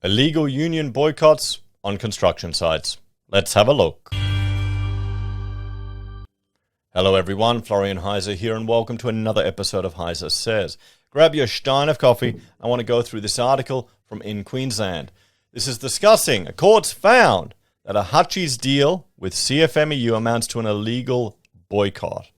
Illegal union boycotts on construction sites. Let's have a look. Hello everyone, Florian.Heise here and welcome to another episode of HeiseSays. Grab your stein of coffee. I want to go through this article from in Queensland. This is discussing a court's found that a Hutchies deal with CFMEU amounts to an illegal boycott.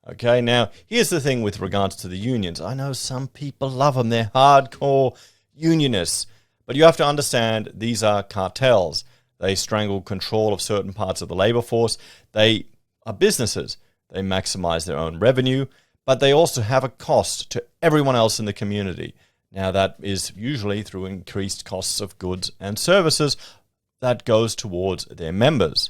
Okay, now here's the thing with regards to the unions. I know some people love them. They're hardcore unionists. But you have to understand these are cartels. They strangle control of certain parts of the labor force. They are businesses. They maximize their own revenue, but they also have a cost to everyone else in the community. Now that is usually through increased costs of goods and services that goes towards their members.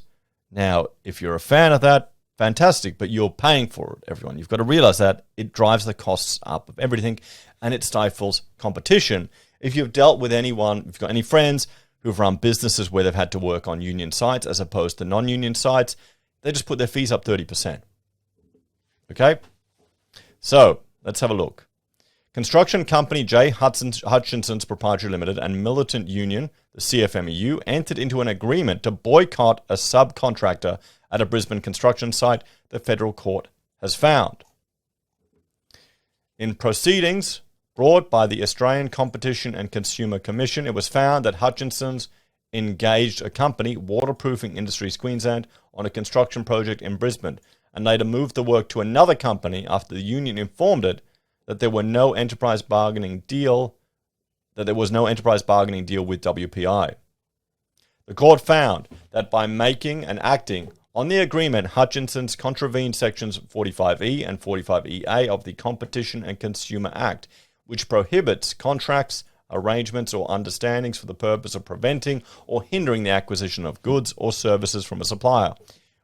Now, if you're a fan of that, fantastic, but you're paying for it, everyone. You've got to realize that it drives the costs up of everything and it stifles competition. If you've dealt with anyone, if you've got any friends who've run businesses where they've had to work on union sites as opposed to non-union sites, they just put their fees up 30%. Okay? So, let's have a look. Construction company J. Hutchinson's Proprietary Limited and militant union, the CFMEU, entered into an agreement to boycott a subcontractor at a Brisbane construction site the federal court has found. In proceedings brought by the Australian Competition and Consumer Commission, it was found that Hutchinson's engaged a company, Waterproofing Industries Queensland, on a construction project in Brisbane and later moved the work to another company after the union informed it that there was no enterprise bargaining deal with WPI. The court found that by making and acting on the agreement, Hutchinson's contravened sections 45E and 45EA of the Competition and Consumer Act, which prohibits contracts, arrangements, or understandings for the purpose of preventing or hindering the acquisition of goods or services from a supplier,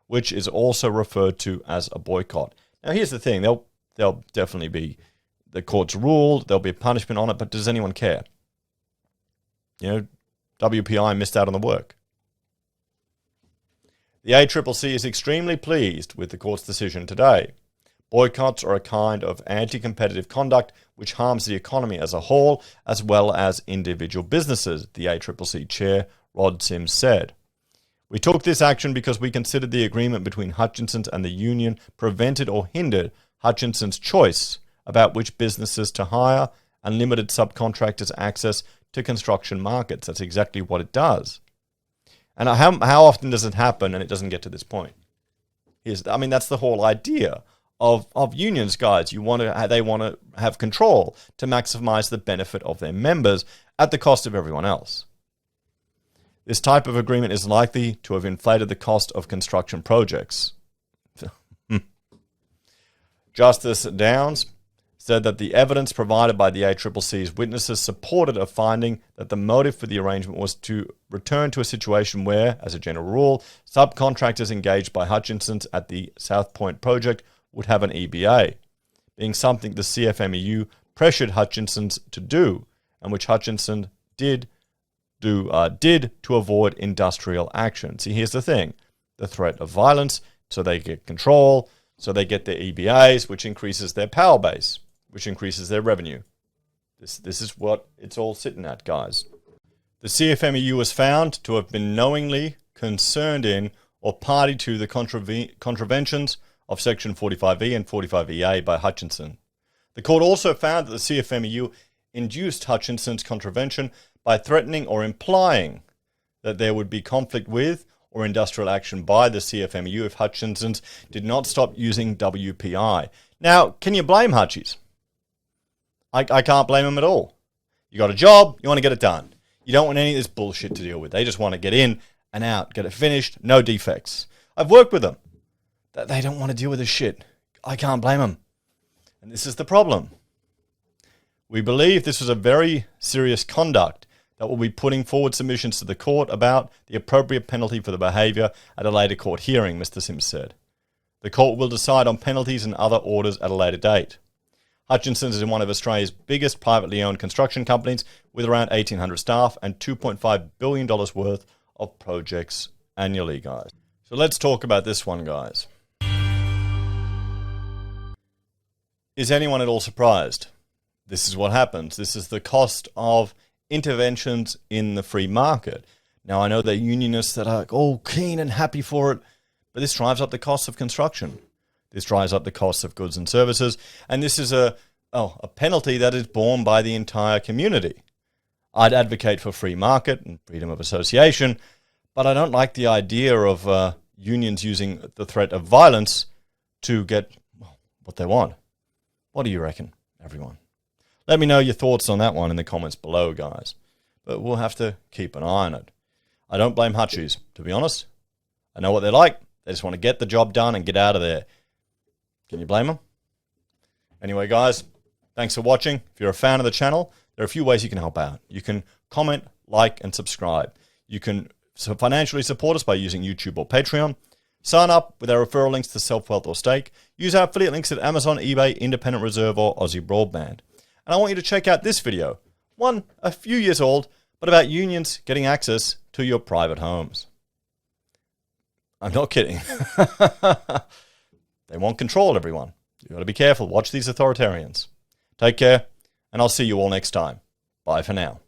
which is also referred to as a boycott. Now, here's the thing. There'll definitely be, the court's ruled, there'll be a punishment on it, but does anyone care? You know, WPI missed out on the work. The ACCC is extremely pleased with the court's decision today. Boycotts are a kind of anti-competitive conduct which harms the economy as a whole, as well as individual businesses, the ACCC chair, Rod Sims, said. We took this action because we considered the agreement between Hutchinson's and the union prevented or hindered Hutchinson's choice about which businesses to hire and limited subcontractors' access to construction markets. That's exactly what it does. And how often does it happen and it doesn't get to this point? That's the whole idea of unions, guys. They want to have control to maximize the benefit of their members at the cost of everyone else. This type of agreement is likely to have inflated the cost of construction projects. Justice Downs said that the evidence provided by the ACCC's witnesses supported a finding that the motive for the arrangement was to return to a situation where, as a general rule, subcontractors engaged by Hutchinson's at the South Point project would have an EBA, being something the CFMEU pressured Hutchinson's to do, and which Hutchinson did to avoid industrial action. See, here's the thing. The threat of violence, so they get control, so they get their EBAs, which increases their power base, which increases their revenue. This is what it's all sitting at, guys. The CFMEU was found to have been knowingly concerned in or party to the contraventions of Section 45E and 45EA by Hutchinson. The court also found that the CFMEU induced Hutchinson's contravention by threatening or implying that there would be conflict with or industrial action by the CFMEU if Hutchinson's did not stop using WPI. Now, can you blame Hutchies? I can't blame them at all. You got a job, you want to get it done. You don't want any of this bullshit to deal with. They just want to get in and out, get it finished, no defects. I've worked with them. They don't want to deal with this shit. I can't blame them. And this is the problem. We believe this was a very serious conduct that will be putting forward submissions to the court about the appropriate penalty for the behaviour at a later court hearing, Mr. Sims said. The court will decide on penalties and other orders at a later date. Hutchinson's is one of Australia's biggest privately owned construction companies with around 1,800 staff and $2.5 billion worth of projects annually, guys. So let's talk about this one, guys. Is anyone at all surprised? This is what happens. This is the cost of interventions in the free market. Now, I know there are unionists that are all keen and happy for it, but this drives up the cost of construction. This drives up the cost of goods and services, and this is a penalty that is borne by the entire community. I'd advocate for free market and freedom of association, but I don't like the idea of unions using the threat of violence to get what they want. What do you reckon, everyone? Let me know your thoughts on that one in the comments below, guys. But we'll have to keep an eye on it. I don't blame Hutchies, to be honest. I know what they're like. They just want to get the job done and get out of there. Can you blame them? Anyway, guys, thanks for watching. If you're a fan of the channel, there are a few ways you can help out. You can comment, like, and subscribe. You can financially support us by using YouTube or Patreon. Sign up with our referral links to SelfWealth or Stake. Use our affiliate links at Amazon, eBay, Independent Reserve, or AussieBroadband. And I want you to check out this video, one a few years old, but about unions getting access to your private homes. I'm not kidding. They want control, everyone. You've got to be careful. Watch these authoritarians. Take care, and I'll see you all next time. Bye for now.